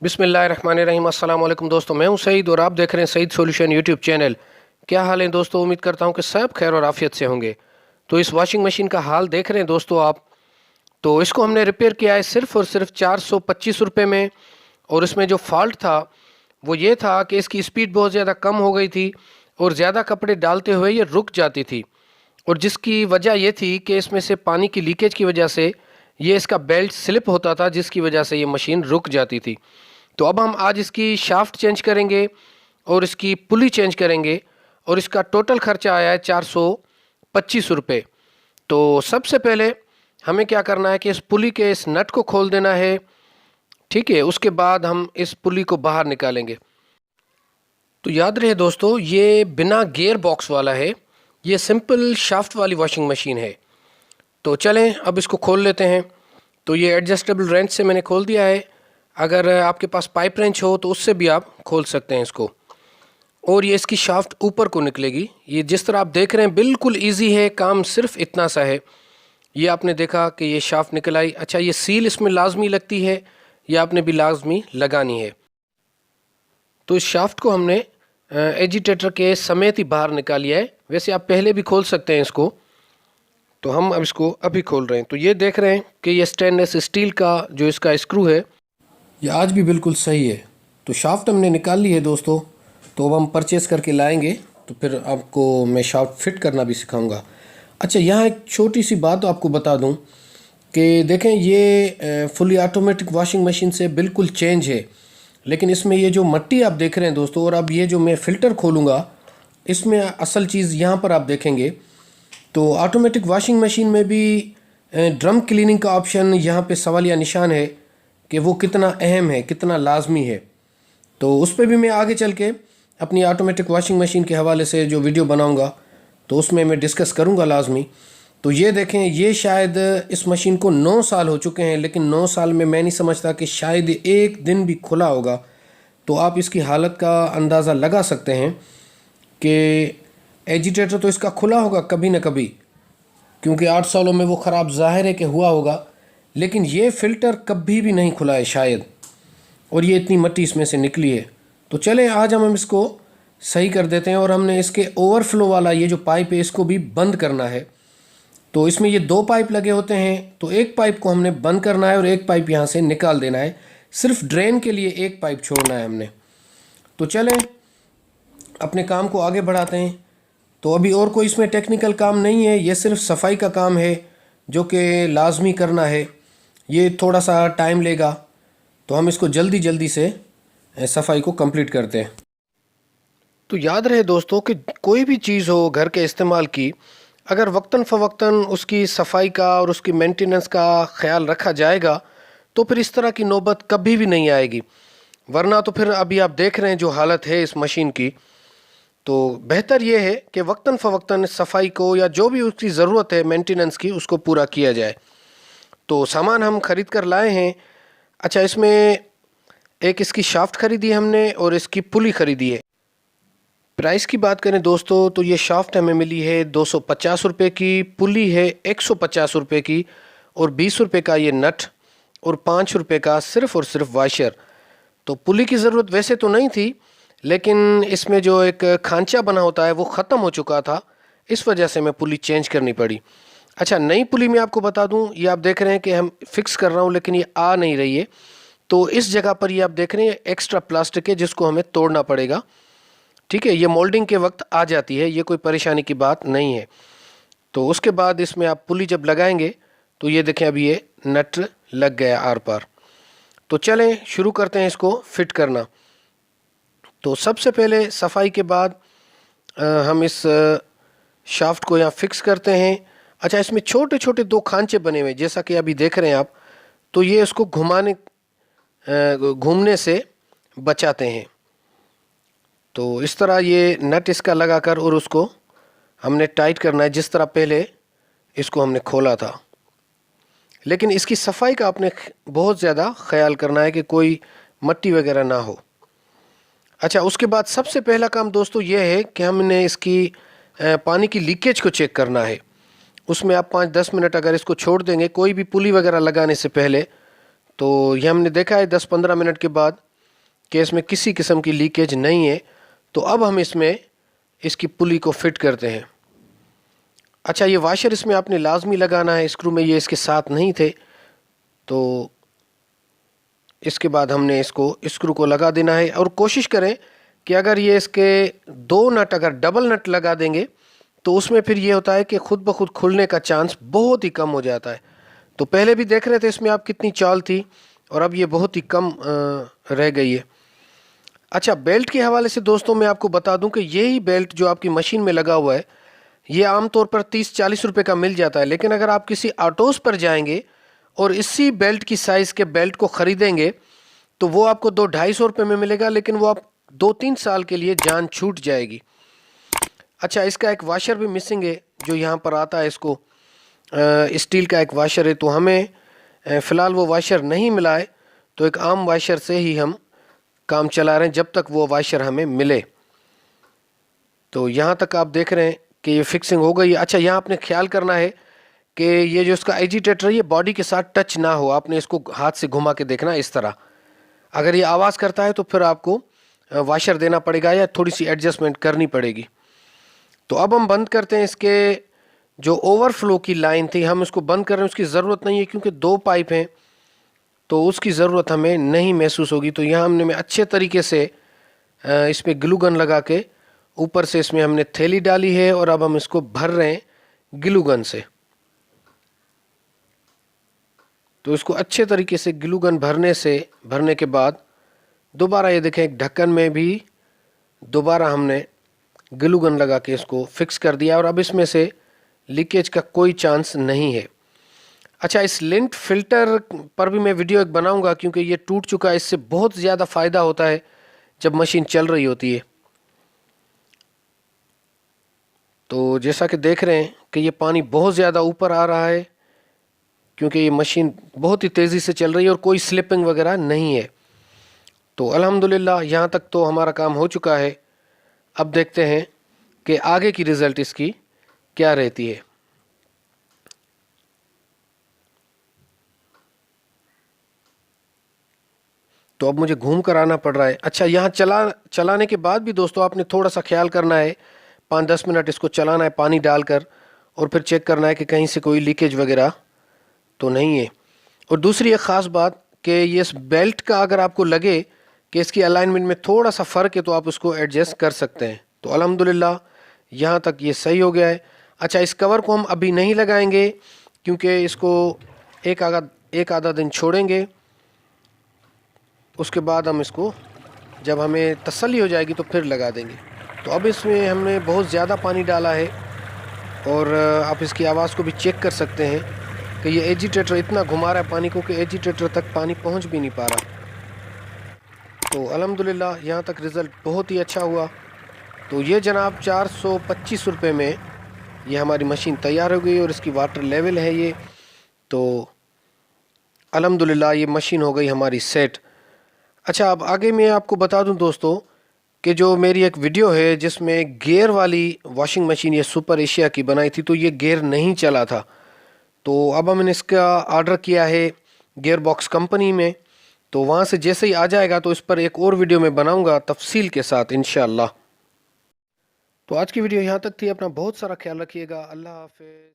बिस्मिल्लाहिर्रहमानिर्रहीम। अस्सलाम वालेकुम दोस्तों, मैं हूं सईद और आप देख रहे हैं सईद सॉल्यूशन यूट्यूब चैनल। क्या हाल है दोस्तों? उम्मीद करता हूं कि सब खैर और आफियत से होंगे। तो इस वॉशिंग मशीन का हाल देख रहे हैं दोस्तों आप। तो इसको हमने रिपेयर किया है सिर्फ और सिर्फ 425 रुपये में। और इसमें जो फॉल्ट था वो ये था कि इसकी स्पीड बहुत ज़्यादा कम हो गई थी और ज़्यादा कपड़े डालते हुए ये रुक जाती थी। और जिसकी वजह ये थी कि इसमें से पानी की लीकेज की वजह से ये इसका बेल्ट स्लिप होता था, जिसकी वजह से ये मशीन रुक जाती थी। तो अब हम आज इसकी शाफ्ट चेंज करेंगे और इसकी पुली चेंज करेंगे और इसका टोटल खर्चा आया है 425 रुपये। तो सबसे पहले हमें क्या करना है कि इस पुली के इस नट को खोल देना है, ठीक है। उसके बाद हम इस पुली को बाहर निकालेंगे। तो याद रहे दोस्तों, ये बिना गियर बॉक्स वाला है, ये सिंपल शाफ्ट वाली वॉशिंग मशीन है। तो चलें अब इसको खोल लेते हैं। तो ये एडजस्टेबल रेंच से मैंने खोल दिया है। अगर आपके पास पाइप रेंच हो तो उससे भी आप खोल सकते हैं इसको। और ये इसकी शाफ्ट ऊपर को निकलेगी। ये जिस तरह आप देख रहे हैं बिल्कुल इजी है, काम सिर्फ इतना सा है। ये आपने देखा कि ये शाफ्ट निकल आई। अच्छा, ये सील इसमें लाजमी लगती है, ये आपने भी लाजमी लगानी है। तो इस शाफ्ट को हमने एजिटेटर के समेत ही बाहर निकाल लिया है। वैसे आप पहले भी खोल सकते हैं इसको। तो हम अब इसको अभी खोल रहे हैं। तो ये देख रहे हैं कि ये स्टेनलेस स्टील का जो इसका स्क्रू है ये आज भी बिल्कुल सही है। तो शाफ्ट हमने निकाल ली है दोस्तों। तो अब हम परचेज़ करके लाएंगे तो फिर आपको मैं शाफ्ट फिट करना भी सिखाऊंगा। अच्छा, यहाँ एक छोटी सी बात आपको बता दूं कि देखें ये फुली ऑटोमेटिक वॉशिंग मशीन से बिल्कुल चेंज है। लेकिन इसमें ये जो मट्टी आप देख रहे हैं दोस्तों, और अब ये जो मैं फ़िल्टर खोलूँगा इसमें असल चीज़ यहाँ पर आप देखेंगे। तो ऑटोमेटिक वॉशिंग मशीन में भी ड्रम क्लीनिंग का ऑप्शन यहाँ पे सवालिया निशान है कि वो कितना अहम है, कितना लाजमी है। तो उस पर भी मैं आगे चल के अपनी ऑटोमेटिक वॉशिंग मशीन के हवाले से जो वीडियो बनाऊंगा तो उसमें मैं डिस्कस करूंगा लाजमी। तो ये देखें, ये शायद इस मशीन को 9 साल हो चुके हैं, लेकिन 9 साल में मैं नहीं समझता कि शायद एक दिन भी खुला होगा। तो आप इसकी हालत का अंदाज़ा लगा सकते हैं कि एजिटेटर तो इसका खुला होगा कभी ना कभी, क्योंकि 8 सालों में वो ख़राब ज़ाहिर है कि हुआ होगा। लेकिन ये फ़िल्टर कभी भी नहीं खुला है शायद, और ये इतनी मट्टी इसमें से निकली है। तो चलें आज हम इसको सही कर देते हैं। और हमने इसके ओवरफ्लो वाला ये जो पाइप है इसको भी बंद करना है। तो इसमें ये 2 पाइप लगे होते हैं, तो एक पाइप को हमने बंद करना है और एक पाइप यहाँ से निकाल देना है। सिर्फ ड्रेन के लिए एक पाइप छोड़ना है हमने। तो चलें अपने काम को आगे बढ़ाते हैं। तो अभी और कोई इसमें टेक्निकल काम नहीं है, ये सिर्फ सफाई का काम है जो कि लाजमी करना है। ये थोड़ा सा टाइम लेगा, तो हम इसको जल्दी जल्दी से सफाई को कंप्लीट करते हैं। तो याद रहे दोस्तों कि कोई भी चीज़ हो घर के इस्तेमाल की, अगर वक्तन फ़वक्तन उसकी सफाई का और उसकी मेंटेनेंस का ख्याल रखा जाएगा तो फिर इस तरह की नौबत कभी भी नहीं आएगी। वरना तो फिर अभी आप देख रहे हैं जो हालत है इस मशीन की। तो बेहतर ये है कि वक्तन फ़वक्तन सफाई को या जो भी उसकी ज़रूरत है मेंटेनेंस की उसको पूरा किया जाए। तो सामान हम ख़रीद कर लाए हैं। अच्छा, इसमें एक इसकी शाफ्ट ख़रीदी है हमने और इसकी पुली ख़रीदी है। प्राइस की बात करें दोस्तों तो ये शाफ्ट हमें मिली है 250 रुपये की, पुली है 150 रुपये की, और 20 रुपये का ये नट और 5 रुपये का सिर्फ़ और सिर्फ वाशर। तो पुली की ज़रूरत वैसे तो नहीं थी, लेकिन इसमें जो एक खांचा बना होता है वो ख़त्म हो चुका था, इस वजह से मैं पुली चेंज करनी पड़ी। अच्छा, नई पुली में आपको बता दूं, ये आप देख रहे हैं कि हम फिक्स कर रहा हूं लेकिन ये आ नहीं रही है। तो इस जगह पर ये आप देख रहे हैं एक्स्ट्रा प्लास्टिक है जिसको हमें तोड़ना पड़ेगा, ठीक है। ये मोल्डिंग के वक्त आ जाती है, ये कोई परेशानी की बात नहीं है। तो उसके बाद इसमें आप पुली जब लगाएंगे तो ये देखें अभी ये नट लग गया आर पार। तो चलें शुरू करते हैं इसको फिट करना। तो सबसे पहले सफाई के बाद हम इस शाफ्ट को यहाँ फिक्स करते हैं। अच्छा, इसमें छोटे छोटे 2 खांचे बने हुए जैसा कि अभी देख रहे हैं आप। तो ये इसको घूमने से बचाते हैं। तो इस तरह ये नट इसका लगाकर और उसको हमने टाइट करना है जिस तरह पहले इसको हमने खोला था। लेकिन इसकी सफाई का आपने बहुत ज़्यादा ख्याल करना है कि कोई मट्टी वगैरह ना हो। अच्छा, उसके बाद सबसे पहला काम दोस्तों ये है कि हमने इसकी पानी की लीकेज को चेक करना है। उसमें आप 5-10 मिनट अगर इसको छोड़ देंगे कोई भी पुली वगैरह लगाने से पहले, तो ये हमने देखा है 10-15 मिनट के बाद कि इसमें किसी किस्म की लीकेज नहीं है। तो अब हम इसमें इसकी पुली को फिट करते हैं। अच्छा, ये वाशर इसमें आपने लाजमी लगाना है, स्क्रू में ये इसके साथ नहीं थे, तो इसके बाद हमने इसको स्क्रू को लगा देना है। और कोशिश करें कि अगर ये इसके 2 नट अगर डबल नट लगा देंगे तो उसमें फिर ये होता है कि खुद ब खुद खुलने का चांस बहुत ही कम हो जाता है। तो पहले भी देख रहे थे इसमें आप कितनी चाल थी, और अब ये बहुत ही कम रह गई है। अच्छा, बेल्ट के हवाले से दोस्तों मैं आपको बता दूं कि यही बेल्ट जो आपकी मशीन में लगा हुआ है ये आमतौर पर 30-40 रुपए का मिल जाता है। लेकिन अगर आप किसी ऑटोस पर जाएंगे और इसी बेल्ट की साइज़ के बेल्ट को ख़रीदेंगे तो वो आपको 200-250 रुपये में मिलेगा, लेकिन वो आप 2-3 साल के लिए जान छूट जाएगी। अच्छा, इसका एक वाशर भी मिसिंग है जो यहाँ पर आता है, इसको स्टील का एक वाशर है, तो हमें फ़िलहाल वो वाशर नहीं मिला है, तो एक आम वाशर से ही हम काम चला रहे हैं जब तक वो वाशर हमें मिले। तो यहाँ तक आप देख रहे हैं कि ये फिक्सिंग हो गई है। अच्छा, यहाँ आपने ख्याल करना है कि ये जो इसका एजिटेटर है ये बॉडी के साथ टच ना हो, आपने इसको हाथ से घुमा के देखना इस तरह। अगर ये आवाज़ करता है तो फिर आपको वाशर देना पड़ेगा या थोड़ी सी एडजस्टमेंट करनी पड़ेगी। तो अब हम बंद करते हैं। इसके जो ओवरफ्लो की लाइन थी हम इसको बंद कर रहे हैं, उसकी ज़रूरत नहीं है क्योंकि 2 पाइप हैं, तो उसकी ज़रूरत हमें नहीं महसूस होगी। तो यहाँ हमने अच्छे तरीके से इस पर ग्लू गन लगा के ऊपर से इसमें हमने थैली डाली है, और अब हम इसको भर रहे हैं ग्लू गन से। तो इसको अच्छे तरीके से ग्लू गन भरने के बाद दोबारा ये देखें एक ढक्कन में भी दोबारा हमने ग्लू गन लगा के इसको फिक्स कर दिया, और अब इसमें से लीकेज का कोई चांस नहीं है। अच्छा, इस लिंट फिल्टर पर भी मैं वीडियो एक बनाऊंगा क्योंकि ये टूट चुका है। इससे बहुत ज़्यादा फ़ायदा होता है जब मशीन चल रही होती है। तो जैसा कि देख रहे हैं कि ये पानी बहुत ज़्यादा ऊपर आ रहा है क्योंकि ये मशीन बहुत ही तेज़ी से चल रही है और कोई स्लिपिंग वगैरह नहीं है। तो अल्हम्दुलिल्लाह यहाँ तक तो हमारा काम हो चुका है। अब देखते हैं कि आगे की रिज़ल्ट इसकी क्या रहती है। तो अब मुझे घूम कर आना पड़ रहा है। अच्छा, यहाँ चलाने के बाद भी दोस्तों आपने थोड़ा सा ख्याल करना है, 5-10 मिनट इसको चलाना है पानी डालकर, और फिर चेक करना है कि कहीं से कोई लीकेज वगैरह तो नहीं है। और दूसरी एक ख़ास बात कि ये इस बेल्ट का अगर आपको लगे कि इसकी अलाइनमेंट में थोड़ा सा फ़र्क है तो आप उसको एडजस्ट कर सकते हैं। तो अल्हम्दुलिल्लाह यहाँ तक ये सही हो गया है। अच्छा, इस कवर को हम अभी नहीं लगाएंगे क्योंकि इसको एक आधा दिन छोड़ेंगे, उसके बाद हम इसको जब हमें तसल्ली हो जाएगी तो फिर लगा देंगे। तो अब इसमें हमने बहुत ज़्यादा पानी डाला है, और आप इसकी आवाज़ को भी चेक कर सकते हैं कि ये एजिटेटर इतना घुमा रहा है पानी को कि एजिटेटर तक पानी पहुंच भी नहीं पा रहा। तो अल्हम्दुलिल्लाह यहाँ तक रिज़ल्ट बहुत ही अच्छा हुआ। तो ये जनाब 425 रुपये में ये हमारी मशीन तैयार हो गई, और इसकी वाटर लेवल है ये। तो अल्हम्दुलिल्लाह ये मशीन हो गई हमारी सेट। अच्छा, अब आगे मैं आपको बता दूं दोस्तों कि जो मेरी एक वीडियो है जिसमें गियर वाली वॉशिंग मशीन ये सुपर एशिया की बनाई थी, तो ये गियर नहीं चला था। तो अब हमने इसका ऑर्डर किया है गियर बॉक्स कंपनी में, तो वहाँ से जैसे ही आ जाएगा तो इस पर एक और वीडियो मैं बनाऊंगा तफसील के साथ इंशाअल्लाह। तो आज की वीडियो यहाँ तक थी। अपना बहुत सारा ख्याल रखिएगा। अल्लाह हाफ़िज़।